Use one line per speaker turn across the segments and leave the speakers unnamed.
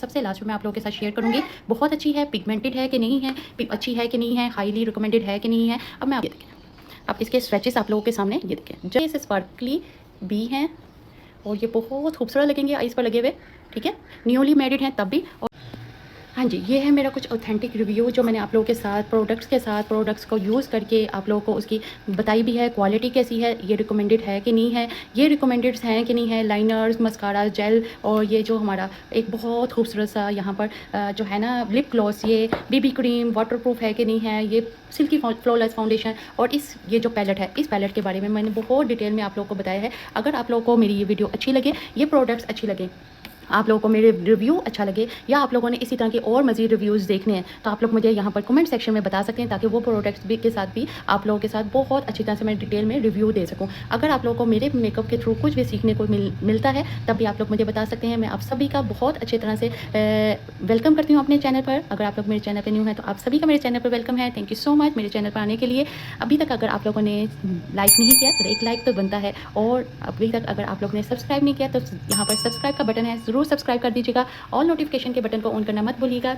सबसे लास्ट में मैं आप लोगों के साथ शेयर करूंगी बहुत अच्छी है, पिगमेंटेड है कि नहीं है, अच्छी है कि नहीं है, हाईली रिकमेंडेड है कि नहीं है। अब मैं आप ये देखें, अब इसके स्वेचेस आप लोगों के सामने ये देखें, जो इसे स्पार्कली भी हैं और ये बहुत खूबसूरत लगेंगे आइस पर लगे हुए। ठीक है, न्यूली मैरिड हैं तब भी। हाँ जी, ये है मेरा कुछ ऑथेंटिक रिव्यू जो मैंने आप लोगों के साथ प्रोडक्ट्स को यूज़ करके आप लोगों को उसकी बताई भी है, क्वालिटी कैसी है, ये रिकमेंडेड है कि नहीं है, ये रिकमेंडेड हैं कि नहीं है। लाइनर्स, मस्कारा, जेल और ये जो हमारा एक बहुत खूबसूरत सा यहाँ पर जो है ना लिप ग्लॉस, ये बीबी क्रीम वाटरप्रूफ है कि नहीं है, ये सिल्की फ्लॉलेस फाउंडेशन और ये जो पैलेट है, इस पैलेट के बारे में मैंने बहुत डिटेल में आप लोगों को बताया है। अगर आप लोगों को मेरी ये वीडियो अच्छी लगे, ये प्रोडक्ट्स अच्छी लगे, आप लोगों को मेरे रिव्यू अच्छा लगे या आप लोगों ने इसी तरह के और मज़ीद रिव्यूज़ देखने हैं तो आप लोग मुझे यहाँ पर कमेंट सेक्शन में बता सकते हैं, ताकि वो प्रोडक्ट्स भी के साथ भी आप लोगों के साथ बहुत अच्छी तरह से मैं डिटेल में रिव्यू दे सकूँ। अगर आप लोगों को मेरे मेकअप के थ्रू कुछ भी सीखने को मिलता है तब भी आप लोग मुझे बता सकते हैं। मैं आप सभी का बहुत अच्छी तरह से वेलकम करती हूँ अपने चैनल पर। अगर आप लोग मेरे चैनल पर न्यू हैं तो आप सभी का मेरे चैनल पर वेलकम है। थैंक यू सो मच मेरे चैनल पर आने के लिए। अभी तक अगर आप लोगों ने लाइक नहीं किया तो एक लाइक तो बनता है, और अभी तक अगर आप लोग ने सब्सक्राइब नहीं किया तो यहाँ पर सब्सक्राइब का बटन है, ज़रूर सब्सक्राइब कर दीजिएगा। ऑल नोटिफिकेशन के बटन को ऑन करना मत भूलिएगा।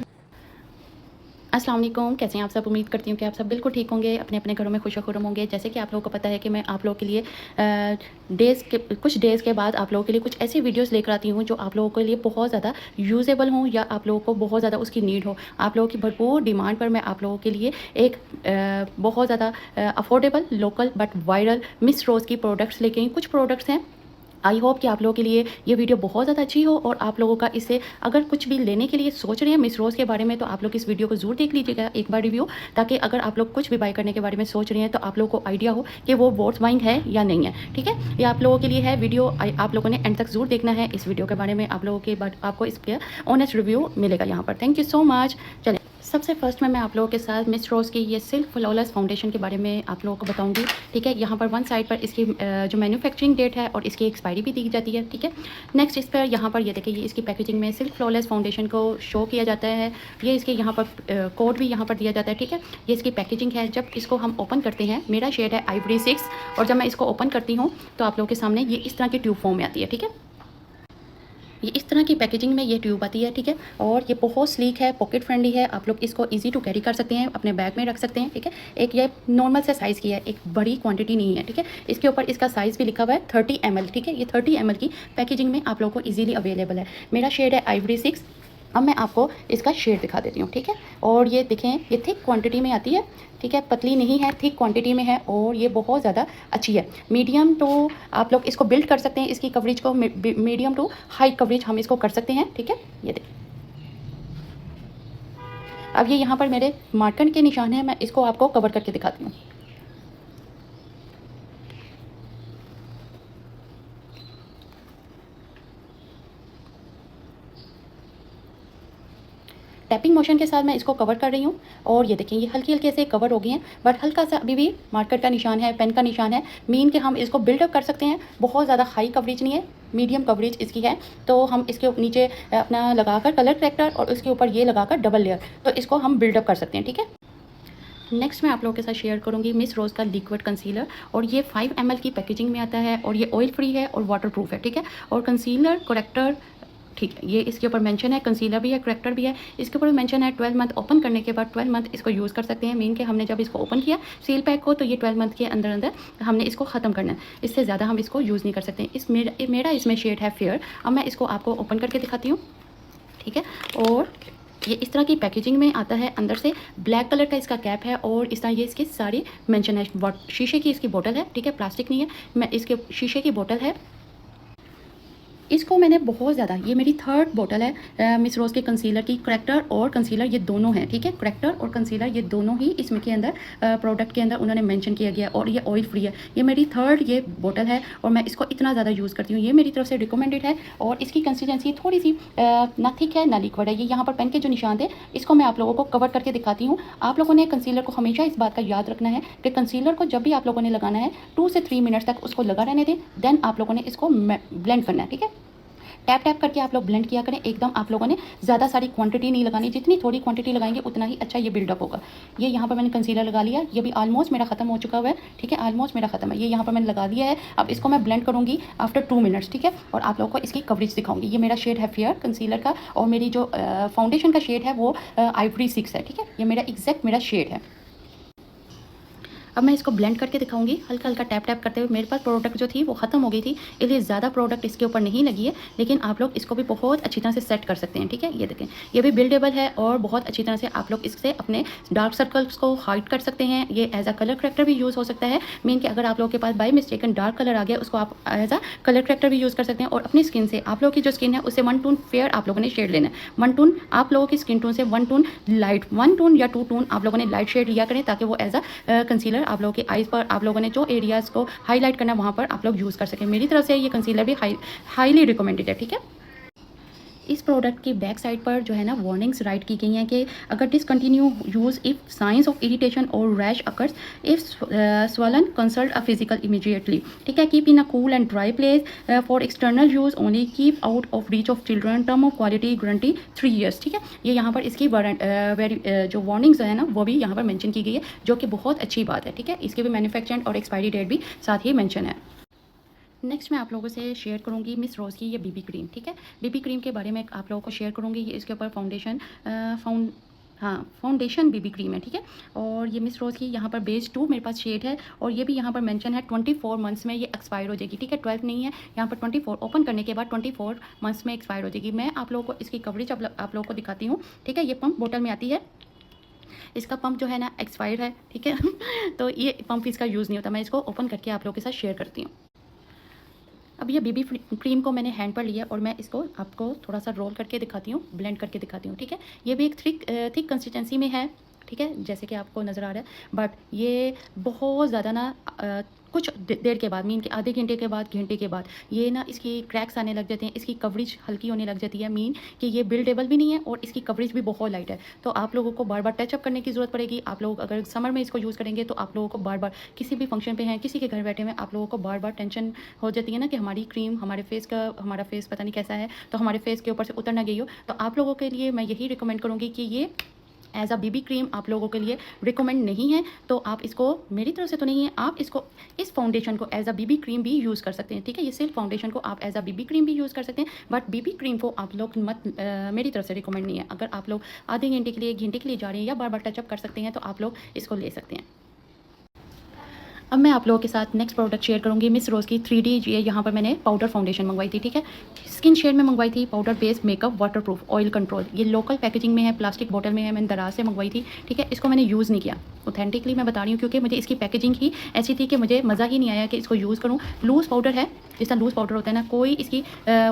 अस्सलाम वालेकुम, कैसे हैं आप सब? उम्मीद करती हूँ कि आप सब बिल्कुल ठीक होंगे, अपने अपने घरों में खुशखुरम होंगे। जैसे कि आप लोगों को पता है कि मैं आप लोगों के लिए कुछ डेज़ के बाद आप लोगों के लिए कुछ ऐसी वीडियोस लेकर आती हूँ जो आप लोगों के लिए बहुत ज़्यादा यूजेबल हों या आप लोगों को बहुत ज़्यादा उसकी नीड हो। आप लोगों की भरपूर डिमांड पर मैं आप लोगों के लिए एक बहुत ज़्यादा affordable, local but viral Miss Rose की प्रोडक्ट्स लेके आई। कुछ प्रोडक्ट्स हैं, आई होप कि आप लोगों के लिए ये वीडियो बहुत ज़्यादा अच्छी हो और आप लोगों का इससे अगर कुछ भी लेने के लिए सोच रहे हैं मिस रोज़ के बारे में तो आप लोग इस वीडियो को ज़रूर देख लीजिएगा एक बार रिव्यू, ताकि अगर आप लोग कुछ भी बाय करने के बारे में सोच रहे हैं तो आप लोगों को आइडिया हो कि वो वर्थ बाइंग है या नहीं है। ठीक है, ये आप लोगों के लिए है वीडियो, आप लोगों ने एंड तक ज़रूर देखना है इस वीडियो के बारे में। आप लोगों के बाद आपको इसके ऑनेस्ट रिव्यू मिलेगा यहाँ पर। Thank you so much. चलें, सबसे फर्स्ट में मैं आप लोगों के साथ मिस रोज़ की ये सिल्क फ्लॉलेस फाउंडेशन के बारे में आप लोगों को बताऊंगी। ठीक है, यहाँ पर वन साइड पर इसकी जो मैन्युफैक्चरिंग डेट है और इसकी एक्सपायरी भी दी जाती है। ठीक है, नेक्स्ट इस पर यहाँ पर ये देखिए, ये इसकी पैकेजिंग में सिल्क फ्लॉलेस फाउंडेशन को शो किया जाता है। ये इसके यहाँ पर कोड भी यहाँ पर दिया जाता है। ठीक है, ये इसकी पैकेजिंग है। जब इसको हम ओपन करते हैं, मेरा शेड है आइवरी 6, और जब मैं इसको ओपन करती हूँ तो आप लोगों के सामने ये इस तरह की ट्यूब फॉर्म में आती है। ठीक है, ये इस तरह की पैकेजिंग में ये ट्यूब आती है। ठीक है, और ये बहुत स्लीक है, पॉकेट फ्रेंडली है, आप लोग इसको इजी टू कैरी कर सकते हैं, अपने बैग में रख सकते हैं। ठीक है, एक ये नॉर्मल से साइज़ की है, एक बड़ी क्वांटिटी नहीं है। ठीक है, इसके ऊपर इसका साइज़ भी लिखा हुआ है 30 ml। ठीक है, ये 30 ml की पैकेजिंग में आप लोगों को ईजिली अवेलेबल है। मेरा शेड है आइवरी 6। अब मैं आपको इसका शेड दिखा देती हूँ। ठीक है, और ये देखें, ये थिक क्वांटिटी में आती है। ठीक है, पतली नहीं है, थिक क्वांटिटी में है और ये बहुत ज़्यादा अच्छी है। मीडियम टू आप लोग इसको बिल्ड कर सकते हैं, इसकी कवरेज को मीडियम टू हाई कवरेज हम इसको कर सकते हैं। ठीक है, ये देखिए, अब ये यहाँ पर मेरे मार्कर के निशान है, मैं इसको आपको कवर करके दिखाती हूँ। टैपिंग मोशन के साथ मैं इसको कवर कर रही हूँ और ये देखें, ये हल्की हल्के से कवर हो गए हैं, बट हल्का सा अभी भी मार्कर का निशान है, पेन का निशान है। मीन के हम इसको बिल्डअप कर सकते हैं। बहुत ज़्यादा हाई कवरेज नहीं है, मीडियम कवरेज इसकी है। तो हम इसके नीचे अपना लगाकर कलर करेक्टर और उसके ऊपर ये लगाकर डबल लेयर, तो इसको हम बिल्डअप कर सकते हैं। ठीक है, नेक्स्ट मैं आप लोगों के साथ शेयर करूंगी मिस रोज़ का लिक्विड कंसीलर, और ये 5 ml की पैकेजिंग में आता है और ये ऑयल फ्री है और वाटरप्रूफ है। ठीक है, और कंसीलर करेक्टर, ठीक है, ये इसके ऊपर मेंशन है, कंसीलर भी है, करेक्टर भी है। इसके ऊपर मेंशन है 12 मंथ, ओपन करने के बाद 12 मंथ इसको यूज़ कर सकते हैं। मीन के हमने जब इसको ओपन किया सील पैक को, तो ये 12 मंथ के अंदर अंदर हमने इसको ख़त्म करना है, इससे ज़्यादा हम इसको यूज़ नहीं कर सकते। मेरा इसमें शेड है फेयर। अब मैं इसको आपको ओपन करके दिखाती हूँ। ठीक है, और ये इस तरह की पैकेजिंग में आता है। अंदर से ब्लैक कलर का इसका कैप है और इस तरह ये इसकी सारी मेंशन है। शीशे की इसकी बोतल है। ठीक है, प्लास्टिक नहीं है, मैं इसके शीशे की बोतल है। इसको मैंने बहुत ज़्यादा, ये मेरी 3rd बोतल है मिस रोज़ के कंसीलर की। करेक्टर और कंसीलर ये दोनों हैं। ठीक है, करेक्टर और कंसीलर ये दोनों ही इसमें के अंदर प्रोडक्ट के अंदर उन्होंने मेंशन किया गया, और ये ऑयल फ्री है। ये मेरी 3rd ये बोतल है और मैं इसको इतना ज़्यादा यूज़ करती हूँ। ये मेरी तरफ से रिकमेंडेड है और इसकी कंसिस्टेंसी थोड़ी सी ना थिक है ना लिक्विड है। ये यहाँ पर पेन के जो निशान थे इसको मैं आप लोगों को कवर करके दिखाती हूँ। आप लोगों ने कंसीलर को हमेशा इस बात का याद रखना है कि कंसीलर को जब भी आप लोगों ने लगाना है 2 से 3 मिनट्स तक उसको लगा रहने दें, देन आप लोगों ने इसको ब्लेंड करना है। ठीक है, टैप टैप करके आप लोग ब्लेंड किया करें। एकदम आप लोगों ने ज़्यादा सारी क्वांटिटी नहीं लगानी, जितनी थोड़ी क्वांटिटी लगाएंगे उतना ही अच्छा ये बिल्डअप होगा। ये यहाँ पर मैंने कंसीलर लगा लिया, ये भी ऑलमोस्ट मेरा खत्म हो चुका हुआ है, ठीक है, ऑलमोस्ट मेरा खत्म है। ये यहाँ पर मैंने लगा दिया है। अब इसको मैं ब्लेंड करूँगी आफ्टर 2 मिनट्स, ठीक है, और आप लोगों को इसकी कवरेज दिखाऊंगी। ये मेरा शेड है फेयर कंसीलर का, और मेरी जो फाउंडेशन का शेड है वो आइवरी 6 है, ठीक है, ये मेरा एग्जैक्ट मेरा शेड है। अब मैं इसको ब्लेंड करके दिखाऊंगी, हल्का हल्का टैप टैप करते हुए। मेरे पास प्रोडक्ट जो थी वो ख़त्म हो गई थी, इसलिए ज़्यादा प्रोडक्ट इसके ऊपर नहीं लगी है, लेकिन आप लोग इसको भी बहुत अच्छी तरह से सेट कर सकते हैं, ठीक है। ये देखें, ये भी बिल्डेबल है और बहुत अच्छी तरह से आप लोग इससे अपने डार्क सर्कल्स को हाइड कर सकते हैं। ये एज अ कलर करेक्टर भी यूज़ हो सकता है। मीन कि अगर आप लोगों के पास बाई मिस्टेकन डार्क कलर आ गया, उसको आप एज अ कलर करेक्टर भी यूज़ कर सकते हैं। और अपनी स्किन से, आप लोगों की जो स्किन है उससे 1 टोन फेयर आप लोगों ने शेड लेना है। 1 टोन आप लोगों की स्किन टोन से 1 टोन लाइट, 1 टोन या 2 टोन आप लोगों ने लाइट शेड लिया करें, ताकि वो एज अ कंसीलर आप लोगों की आइज़ पर, आप लोगों ने जो एरियाज़ को हाईलाइट करना है वहाँ पर आप लोग यूज़ कर सकें। मेरी तरफ से ये कंसीलर भी हाईली रिकमेंडेड है, ठीक है। इस प्रोडक्ट की बैक साइड पर जो है ना वार्निंग्स राइट की गई हैं कि अगर discontinue use if signs of irritation और rash occurs, if swollen consult a physical immediately, ठीक है। Keep in a cool and dry place for external use only, keep out of reach of children, term of quality guarantee 3 years, ठीक है। ये यहाँ पर इसकी जो वार्निंग्स है ना वो भी यहाँ पर मेंशन की गई है, जो कि बहुत अच्छी बात है, ठीक है। इसके भी मैन्युफैक्चर और एक्सपायरी डेट भी साथ ही मेंशन है। नेक्स्ट मैं आप लोगों से शेयर करूंगी मिस रोज़ की ये बीबी क्रीम, ठीक है। बीबी क्रीम के बारे में आप लोगों को शेयर करूंगी। ये इसके ऊपर फाउंडेशन बीबी क्रीम है, ठीक है। और ये मिस रोज़ की यहाँ पर बेस 2 मेरे पास शेड है, और ये भी यहाँ पर मेंशन है 24 मंथ्स में ये एक्सपायर हो जाएगी, ठीक है। 12 नहीं है यहाँ पर, 24 ओपन करने के बाद 24 मंथ्स में एक्सपायर हो जाएगी। मैं आप लोगों को इसकी कवरेज आप लोगों को दिखाती हूँ, ठीक है। ये पंप बोतल में आती है, इसका पंप जो है ना एक्सपायर है, ठीक है। तो ये पंप इसका यूज़ नहीं होता। मैं इसको ओपन करके आप लोगों के साथ शेयर करती हूँ। अब ये बीबी क्रीम को मैंने हैंड पर लिया और मैं इसको आपको थोड़ा सा रोल करके दिखाती हूँ, ब्लेंड करके दिखाती हूँ, ठीक है। ये भी एक थिक कंसिस्टेंसी में है, ठीक है, जैसे कि आपको नज़र आ रहा है। बट ये बहुत ज़्यादा ना कुछ देर के बाद, मीन के आधे घंटे के बाद, घंटे के बाद ये ना इसकी क्रैक्स आने लग जाते हैं, इसकी कवरेज हल्की होने लग जाती है। मीन कि ये बिल्डेबल भी नहीं है और इसकी कवरेज भी बहुत लाइट है। तो आप लोगों को बार बार टचअप करने की ज़रूरत पड़ेगी। आप लोग अगर समर में इसको यूज़ करेंगे तो आप लोगों को बार बार किसी भी फंक्शन पे हैं, किसी के घर बैठे हुए, आप लोगों को बार बार टेंशन हो जाती है ना कि हमारी क्रीम हमारा फेस पता नहीं कैसा है, तो हमारे फेस के ऊपर से उतर ना गई हो। तो आप लोगों के लिए मैं यही रिकमेंड करूँगी कि ये एज अ बीबी क्रीम आप लोगों के लिए रिकमेंड नहीं है। तो आप इसको, मेरी तरफ से तो नहीं है, आप इसको, इस फाउंडेशन को एज अ बीबी क्रीम भी यूज़ कर सकते हैं, ठीक है। ये सिर्फ फाउंडेशन को आप एज अ बीबी क्रीम भी यूज़ कर सकते हैं, बट बीबी क्रीम को आप लोग मेरी तरफ से रिकमेंड नहीं है। अगर आप लोग आधे घंटे के लिए, घंटे के लिए जा रहे हैं या बार बार टचअप कर सकते हैं, तो आप लोग इसको ले सकते हैं। अब मैं आप लोगों के साथ नेक्स्ट प्रोडक्ट शेयर करूंगी मिस रोज़ की 3D। ये यहाँ पर मैंने पाउडर फाउंडेशन मंगवाई थी, ठीक है। स्किन शेड में मंगवाई थी, powder base makeup waterproof oil control. ये लोकल पैकेजिंग में है, प्लास्टिक बोतल में है, मैंने दराज से मंगवाई थी, ठीक है। इसको मैंने यूज़ नहीं किया, ऑथेंटिकली मैं बता रही हूँ, क्योंकि मुझे इसकी पैकेजिंग ही ऐसी थी कि मुझे मज़ा ही नहीं आया कि इसको यूज़ करूँ। लूज़ पाउडर है, जिस तरह लूज़ पाउडर होता है ना, कोई इसकी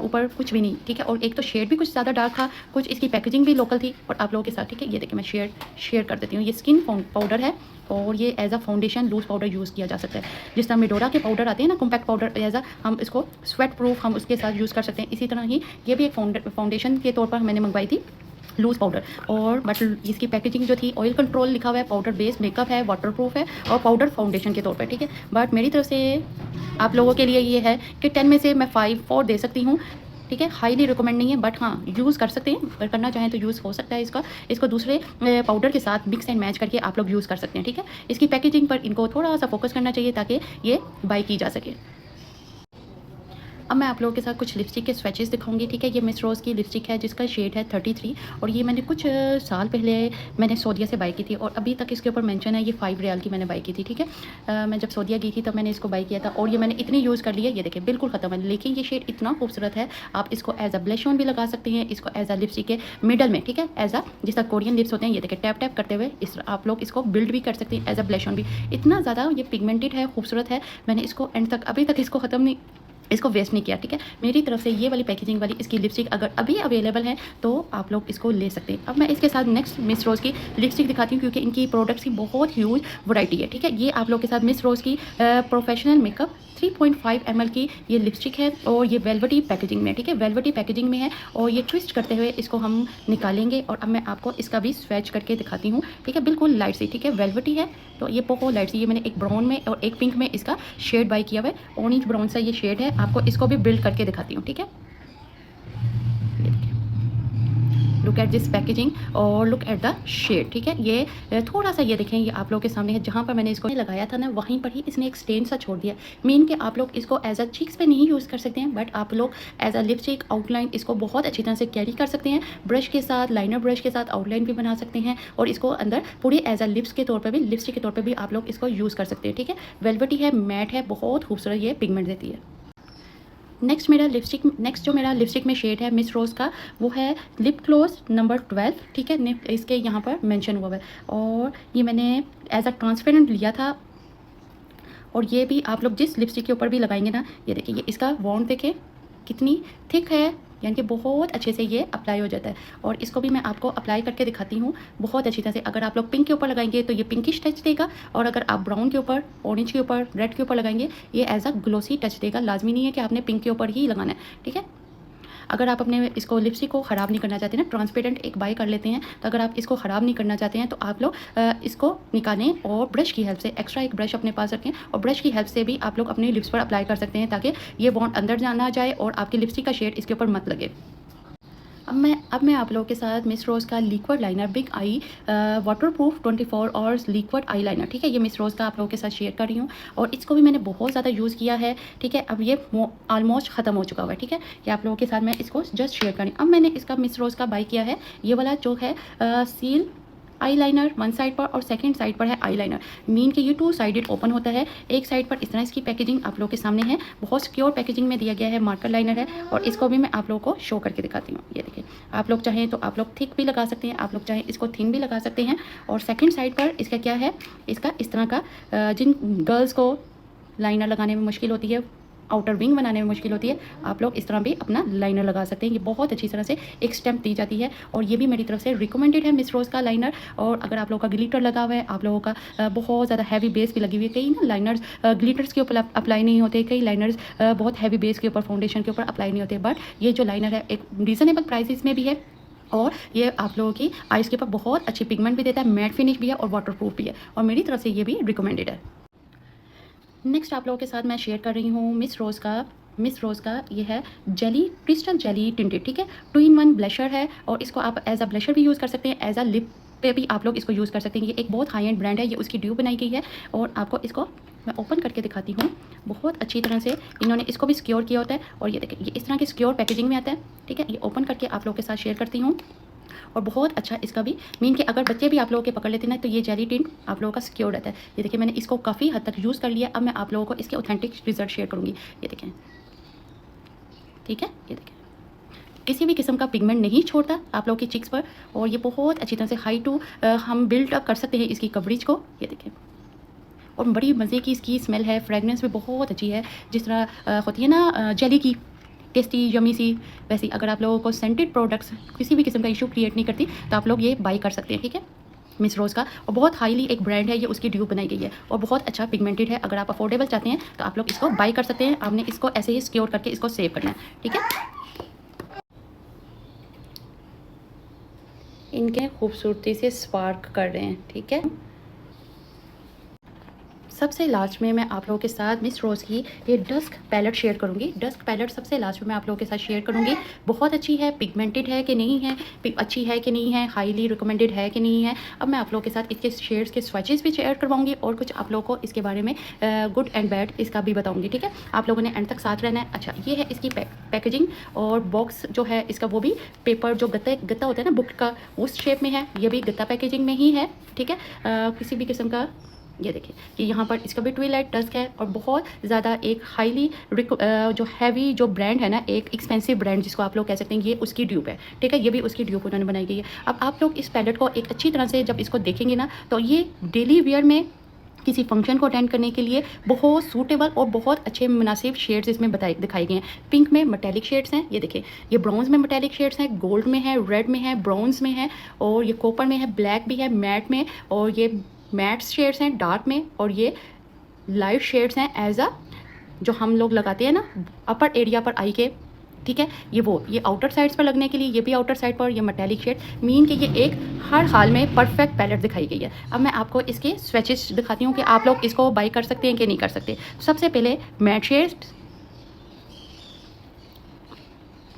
ऊपर कुछ भी नहीं, ठीक है। और एक तो शेड भी कुछ ज़्यादा डार्क था, कुछ इसकी पैकेजिंग भी लोकल थी। और आप लोगों के साथ, ठीक है, ये देखिए मैं शेयर कर देती हूँ। ये स्किन पाउडर है और ये as a foundation loose powder use किया जा सकता है। जिस तरह मिडोरा के पाउडर आते हैं ना, कॉम्पैक्ट पाउडर, एज अ हम इसको स्वेट प्रूफ हम उसके साथ यूज़ कर सकते हैं। इसी तरह ही ये भी एक फाउंडेशन के तौर पर मैंने मंगवाई थी लूज़ पाउडर। और बट इसकी पैकेजिंग जो थी, ऑयल कंट्रोल लिखा हुआ है, पाउडर बेस मेकअप है, वाटरप्रूफ है और पाउडर फाउंडेशन के तौर पर, ठीक है। बट मेरी तरफ से आप लोगों के लिए ये है कि 10 में से मैं 5-4 दे सकती हूँ, ठीक है। हाईली रिकमेंड नहीं है, बट हाँ यूज़ कर सकते हैं, अगर करना चाहें तो यूज़ हो सकता है। इसको दूसरे पाउडर के साथ मिक्स एंड मैच करके आप लोग यूज़ कर सकते हैं, ठीक है। इसकी पैकेजिंग पर इनको थोड़ा सा फोकस करना चाहिए ताकि ये बाय की जा सके। अब मैं आप लोगों के साथ कुछ लिपस्टिक के स्वैचेस दिखाऊंगी, ठीक है। ये मिस रोज़ की लिपस्टिक है जिसका शेड है 33, और ये मैंने कुछ साल पहले मैंने सऊदीया से बाई की थी, और अभी तक इसके ऊपर मेंशन है ये 5 रियाल की मैंने बाई की थी, ठीक है। मैं जब सऊदीया गई थी तब मैंने इसको बाई किया था, और ये मैंने इतनी यूज़ कर लिया, ये देखिए बिल्कुल ख़त्म है। लेकिन ये शेड इतना खूबसूरत है, आप इसको एज अ ब्लश ऑन भी लगा सकते हैं, इसको एज अ लिपस्टिक के मिडल में, ठीक है, एज अ जिस तरह कोरियन लिप्स होते हैं, ये देखिए टैप टैप करते हुए इस आप लोग इसको बिल्ड भी कर सकते हैं, एज अ ब्लश ऑन भी। इतना ज़्यादा ये पिगमेंटेड है, खूबसूरत है। मैंने इसको एंड तक, अभी तक इसको ख़त्म नहीं, इसको वेस्ट नहीं किया, ठीक है। मेरी तरफ से ये वाली पैकेजिंग वाली इसकी लिपस्टिक अगर अभी अवेलेबल है तो आप लोग इसको ले सकते हैं। अब मैं इसके साथ नेक्स्ट मिस रोज़ की लिपस्टिक दिखाती हूँ, क्योंकि इनकी प्रोडक्ट्स की बहुत ह्यूज वैरायटी है, ठीक है। ये आप लोग के साथ मिस रोज़ की प्रोफेशनल मेकअप 3.5 ml की ये लिपस्टिक है, और ये वेलवेटी पैकेजिंग में, ठीक है, वेलवेटी पैकेजिंग में है। और ये ट्विस्ट करते हुए इसको हम निकालेंगे, और अब मैं आपको इसका भी स्वैच करके दिखाती हूँ, ठीक है। बिल्कुल लाइट सी, ठीक है, वेलवेटी है, तो ये बहुत लाइट सी। ये मैंने एक ब्राउन में और एक पिंक में इसका शेड बाई किया हुआ है, ऑरेंज ब्राउन सा ये शेड है। आपको इसको भी बिल्ड करके दिखाती हूँ, ठीक है। लुक एट दिस पैकेजिंग और लुक एट द शेड, ठीक है। ये थोड़ा सा ये देखें, ये आप लोग के सामने है, जहाँ पर मैंने इसको लगाया था ना वहीं पर ही इसने एक स्टेन सा छोड़ दिया। मीन कि आप लोग इसको एज अ चीक्स पे नहीं यूज़ कर सकते हैं, बट आप लोग एज अ लिपस्टिक आउटलाइन इसको बहुत अच्छी तरह से कैरी कर सकते हैं। ब्रश के साथ, लाइनर ब्रश के साथ आउटलाइन भी बना सकते हैं और इसको अंदर पूरी एज अ लिप्स के तौर पर भी, लिपस्टिक के तौर पर भी आप लोग इसको यूज़ कर सकते हैं, ठीक है। वेलवेटी है, मैट है, बहुत खूबसूरत ये पिगमेंट देती है। नेक्स्ट जो मेरा लिपस्टिक में शेड है मिस रोज़ का, वो है लिप ग्लॉस नंबर 12, ठीक है। इसके यहाँ पर मेंशन हुआ है और ये मैंने एज अ ट्रांसपेरेंट लिया था। और ये भी आप लोग जिस लिपस्टिक के ऊपर भी लगाएंगे ना, ये देखिए, ये इसका वॉन्ड देखें कितनी थिक है, यानी कि बहुत अच्छे से ये अप्लाई हो जाता है। और इसको भी मैं आपको अप्लाई करके दिखाती हूँ बहुत अच्छी तरह से। अगर आप लोग पिंक के ऊपर लगाएंगे तो ये पिंकिश टच देगा, और अगर आप ब्राउन के ऊपर, ऑरेंज के ऊपर, रेड के ऊपर लगाएंगे ये एज अ ग्लोसी टच देगा। लाजमी नहीं है कि आपने पिंक के ऊपर ही लगाना है, ठीक है। अगर आप अपने इसको लिपस्टिक को ख़राब नहीं करना चाहते ना, ट्रांसपेरेंट एक बाय कर लेते हैं, तो अगर आप इसको ख़राब नहीं करना चाहते हैं तो आप लोग इसको निकालें और ब्रश की हेल्प से, एक्स्ट्रा एक ब्रश अपने पास रखें और ब्रश की हेल्प से भी आप लोग अपने लिप्स पर अप्लाई कर सकते हैं, ताकि ये बॉन्ड अंदर ना जाए और आपकी लिपस्टिक का शेड इसके ऊपर मत लगे। अब मैं आप लोगों के साथ मिस रोज़ का liquid liner big I waterproof 24 hours liquid eye liner, ठीक है, ये मिस रोज़ का आप लोगों के साथ शेयर कर रही हूँ। और इसको भी मैंने बहुत ज़्यादा यूज़ किया है, ठीक है। अब ये ऑलमोस्ट ख़त्म हो चुका हुआ है, ठीक है। ये आप लोगों के साथ मैं इसको जस्ट शेयर करी। अब मैंने इसका मिस रोज़ का बाय किया है, ये वाला जो है seal eye liner one side पर और सेकंड साइड पर है आई लाइनर। मीन कि ये 2 साइडेड ओपन होता है। एक साइड पर इस तरह इसकी पैकेजिंग आप लोग के सामने है, बहुत सिक्योर पैकेजिंग में दिया गया है, मार्कर लाइनर है। और इसको भी मैं आप लोगों को शो करके दिखाती हूँ। ये देखिए, आप लोग चाहें तो आप लोग थिक भी लगा सकते हैं, आप लोग चाहें इसको थिन भी लगा सकते हैं। और सेकेंड साइड पर इसका क्या है, इसका इस तरह का जिन गर्ल्स को लाइनर लगाने में मुश्किल होती है, आउटर विंग बनाने में मुश्किल होती है, आप लोग इस तरह भी अपना लाइनर लगा सकते हैं। ये बहुत अच्छी तरह से एक स्टैम्प दी जाती है और ये भी मेरी तरफ से रिकमेंडेड है मिस रोज़ का लाइनर। और अगर आप लोगों का ग्लिटर लगा हुआ है, आप लोगों का बहुत ज़्यादा हैवी बेस भी लगी हुई है, कई ना लाइनर्स ग्लिटर्स के ऊपर अप्लाई नहीं होते, कई लाइनर्स बहुत हैवी बेस के ऊपर, फाउंडेशन के ऊपर अप्लाई नहीं होते, बट ये जो लाइनर है एक रीज़नेबल प्राइसेस में भी है और ये आप लोगों की आइज़ के ऊपर बहुत अच्छी पिगमेंट भी देता है, मैट फिनिश भी है और वाटरप्रूफ भी है, और मेरी तरफ से ये भी रिकमेंडेड है। नेक्स्ट आप लोगों के साथ मैं शेयर कर रही हूँ मिस रोज़ का ये है जेली, क्रिस्टल जेली टिंटेड, ठीक है। 2-in-1 ब्लशर है और इसको आप एज अ ब्लशर भी यूज़ कर सकते हैं, एज अ लिप पे भी आप लोग इसको यूज़ कर सकते हैं। ये एक बहुत हाई एंड ब्रांड है, ये उसकी ड्यू बनाई गई है और आपको इसको मैं ओपन करके दिखाती हूँ। बहुत अच्छी तरह से इन्होंने इसको भी सिक्योर किया होता है और ये देखिए, ये इस तरह की सिक्योर पैकेजिंग में आता है, ठीक है। ये ओपन करके आप लोगों के साथ शेयर करती हूँ और बहुत अच्छा इसका भी मीन कि अगर बच्चे भी आप लोगों के पकड़ लेते हैं ना, तो ये जेली टिंट आप लोगों का सिक्योर रहता है। ये देखिए, मैंने इसको काफ़ी हद तक यूज़ कर लिया। अब मैं आप लोगों को इसके ऑथेंटिक रिजल्ट शेयर करूँगी। ये देखें, ठीक है, ये देखें, किसी भी किस्म का पिगमेंट नहीं छोड़ता आप लोगों की चिक्स पर और ये बहुत अच्छी तरह से हाई टू हम बिल्ड अप कर सकते हैं इसकी कवरेज को। ये देखें, और बड़ी मज़े की इसकी स्मेल है, फ्रेगनेंस भी बहुत अच्छी है, जिस तरह होती है ना जेली की टेस्टी यमी सी, वैसी। अगर आप लोगों को सेंटेड प्रोडक्ट्स किसी भी किस्म का इशू क्रिएट नहीं करती तो आप लोग ये बाई कर सकते हैं, ठीक है, मिस रोज़ का। और बहुत हाईली एक ब्रांड है, ये उसकी ड्यू बनाई गई है और बहुत अच्छा पिगमेंटेड है। अगर आप अफोर्डेबल चाहते हैं तो आप लोग इसको बाई कर सकते हैं। आपने इसको ऐसे ही सिक्योर करके इसको सेव करना है, ठीक है। इनके खूबसूरती से स्पार्क कर रहे हैं, ठीक है। सबसे लास्ट में मैं आप लोगों के साथ मिस रोज़ की ये डस्क पैलेट शेयर करूँगी। डस्क पैलेट सबसे लास्ट में मैं आप लोगों के साथ शेयर करूँगी। बहुत अच्छी है, पिगमेंटेड है कि नहीं है, अच्छी है कि नहीं है, हाईली रिकमेंडेड है कि नहीं है। अब मैं आप लोगों के साथ इसके शेड्स के स्वैचेस भी शेयर करवाऊँगी और कुछ आप लोगों को इसके बारे में गुड एंड बैड इसका भी बताऊँगी, ठीक है। आप लोगों ने एंड तक साथ रहना है। अच्छा, ये है इसकी पैकेजिंग और बॉक्स जो है इसका, वो भी पेपर जो गत्ता होता है ना बुक का, उस शेप में है। ये भी गत्ता पैकेजिंग में ही है, ठीक है। किसी भी किस्म का, ये देखिए, ये यहाँ पर इसका भी ट्विलाइट डस्क है और बहुत ज़्यादा एक हाईली जो हैवी जो ब्रांड है ना, एक एक्सपेंसिव ब्रांड जिसको आप लोग कह सकते हैं, ये उसकी ड्यूप है, ठीक है। ये भी उसकी ड्यूप उन्होंने बनाई गई है। अब आप लोग इस पैलेट को एक अच्छी तरह से जब इसको देखेंगे ना, तो ये डेली वेयर में किसी फंक्शन को अटेंड करने के लिए बहुत सूटेबल और बहुत अच्छे मुनासिब शेड्स इसमें दिखाए गए हैं। पिंक में मेटेलिक शेड्स हैं, ये देखिए, ये ब्राउन्स में मेटेलिक शेड्स हैं, गोल्ड में है, रेड में है, ब्राउन्स में है, और ये कॉपर में है, ब्लैक भी है, मैट में, और ये मैट शेड्स हैं डार्क में, और ये लाइट शेड्स हैं एज अ जो हम लोग लगाते हैं ना अपर एरिया पर आई के, ठीक है। ये आउटर साइड्स पर लगने के लिए, ये भी आउटर साइड पर, ये मेटेलिक शेड, मीन कि ये एक हर हाल में परफेक्ट पैलेट दिखाई गई है। अब मैं आपको इसके स्वेचेस दिखाती हूँ कि आप लोग इसको बाई कर सकते हैं कि नहीं कर सकते। सबसे पहले मैट शेड्स,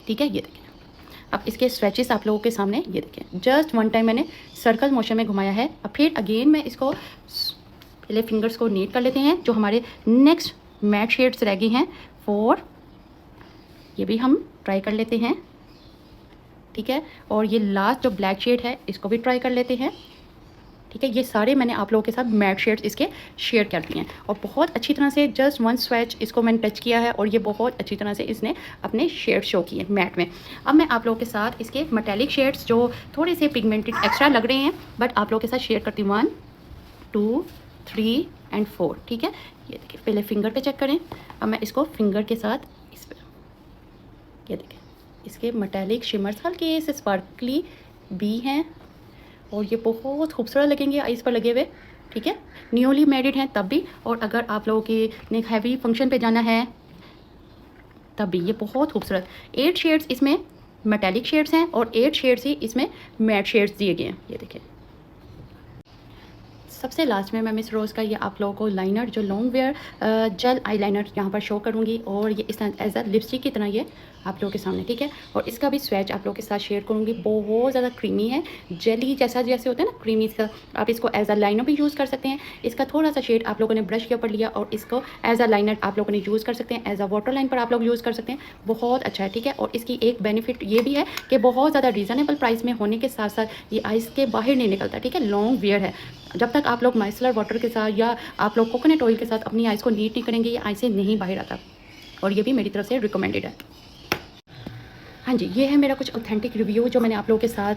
ठीक है, ये देखिए, अब इसके स्वेचेस आप लोगों के सामने ये देखें, जस्ट वन टाइम मैंने सर्कल मोशन में घुमाया है। अब फिर अगेन मैं इसको पहले फिंगर्स को नीट कर लेते हैं। जो हमारे नेक्स्ट मैट शेड्स रह गई हैं 4, ये भी हम ट्राई कर लेते हैं, ठीक है। और ये लास्ट जो ब्लैक शेड है इसको भी ट्राई कर लेते हैं, ठीक है। ये सारे मैंने आप लोगों के साथ मैट शेड्स इसके शेयर कर दिए हैं और बहुत अच्छी तरह से जस्ट वन स्वेच इसको मैंने टच किया है और ये बहुत अच्छी तरह से इसने अपने शेड शो किए मैट में। अब मैं आप लोगों के साथ इसके मेटेलिक शेड्स जो थोड़े से पिगमेंटेड एक्स्ट्रा लग रहे हैं बट आप लोगों के साथ शेयर करती हूँ 1 2 3 एंड 4, ठीक है। ये देखिए, पहले फिंगर पे चेक करें। अब मैं इसको फिंगर के साथ इस पर, ये देखिए, इसके मेटेलिक शिमर्स हल्के से स्पार्कली भी हैं और ये बहुत खूबसूरत लगेंगे आइस पर लगे हुए, ठीक है। न्यूली मैरिड हैं तब भी, और अगर आप लोगों की ने हैवी फंक्शन पे जाना है तब भी ये बहुत खूबसूरत। 8 शेड्स इसमें मेटेलिक शेड्स हैं और 8 शेड्स ही इसमें मैट शेड्स दिए गए हैं, ये देखिए। सबसे लास्ट में मैं मिस रोज़ का ये आप लोगों को लाइनर जो long wear gel eye liner यहाँ पर शो करूँगी और ये इस तरह एज अ लिपस्टिक की तरह ये आप लोगों के सामने, ठीक है। और इसका भी स्वैच आप लोगों के साथ शेयर करूँगी। बहुत ज़्यादा क्रीमी है, जेली जैसा जैसे होता है ना क्रीमी सा। आप इसको एज अ लाइनर भी यूज़ कर सकते हैं। इसका थोड़ा सा शेड आप लोगों ने ब्रश के ऊपर लिया और इसको एज अ लाइनर आप लोगों ने यूज़ कर सकते हैं, एज अ वाटर लाइन पर आप लोग यूज़ कर सकते हैं। बहुत अच्छा है, ठीक है। और इसकी एक बेनिफिट ये भी है कि बहुत ज़्यादा रीज़नेबल प्राइस में होने के साथ साथ ये आइस के बाहर नहीं निकलता, ठीक है। लॉन्ग वेयर है। जब तक आप लोग माइसलर वाटर के साथ या आप लोग कोकोनट ऑयल के साथ अपनी आइस को नीट नहीं करेंगे, ये आइस से नहीं बाहर आता और ये भी मेरी तरफ से रिकमेंडेड है। हाँ जी, ये है मेरा कुछ ऑथेंटिक रिव्यू जो मैंने आप लोगों के साथ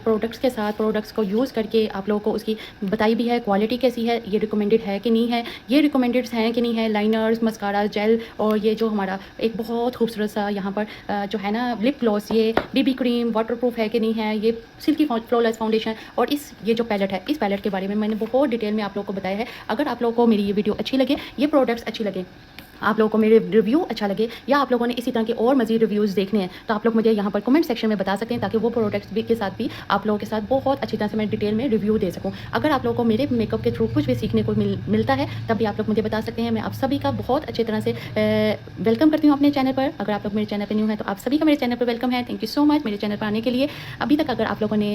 प्रोडक्ट्स को यूज़ करके आप लोगों को उसकी बताई भी है। क्वालिटी कैसी है, ये रिकमेंडेड है कि नहीं है, ये रिकमेंडेड हैं कि नहीं है। लाइनर्स, मस्कारा, जेल और ये जो हमारा एक बहुत खूबसूरत सा यहाँ पर जो है ना लिप ग्लॉस, ये बीबी क्रीम वाटरप्रूफ है कि नहीं है, ये सिल्की फ्लॉलेस फाउंडेशन और ये जो पैलेट है, इस पैलेट के बारे में मैंने बहुत डिटेल में आप लोगों को बताया है। अगर आप लोगों को मेरी ये वीडियो अच्छी लगे, ये प्रोडक्ट्स अच्छी लगे, आप लोगों को मेरे रिव्यू अच्छा लगे या आप लोगों ने इसी तरह के और मज़ीद रिव्यूज़ देखने हैं तो आप लोग मुझे यहाँ पर कमेंट सेक्शन में बता सकते हैं ताकि वो प्रोडक्ट्स भी के साथ भी आप लोगों के साथ बहुत अच्छी तरह से मैं डिटेल में रिव्यू दे सकूँ। अगर आप लोगों को मेरे मेकअप के थ्रू कुछ भी सीखने को मिलता है तब भी आप लोग मुझे बता सकते हैं। मैं आप सभी का बहुत अच्छी तरह से वेलकम करती हूँ अपने चैनल पर। अगर आप लोग मेरे चैनल पर न्यू हैं तो आप सभी का मेरे चैनल पर वेलकम है। थैंक यू सो मच मेरे चैनल पर आने के लिए। अभी तक अगर आप लोगों ने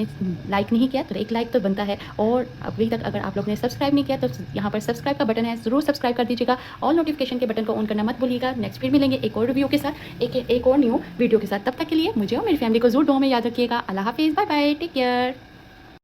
लाइक नहीं किया तो एक लाइक तो बनता है, और अभी तक अगर आप लोग ने सब्सक्राइब नहीं किया तो यहाँ पर सब्सक्राइब का बटन है, ज़रूर सब्सक्राइब कर दीजिएगा। ऑल नोटिफिकेशन के बटन को ऑन करना मत भूलिएगा। नेक्स्ट फिर मिलेंगे एक और रिव्यू के साथ, एक और न्यू वीडियो के साथ। तब तक के लिए मुझे और मेरी फैमिली को ज़रूर दुआ में याद रखिएगा। अल्लाह हाफिज़, बाय बाय, टेक केयर।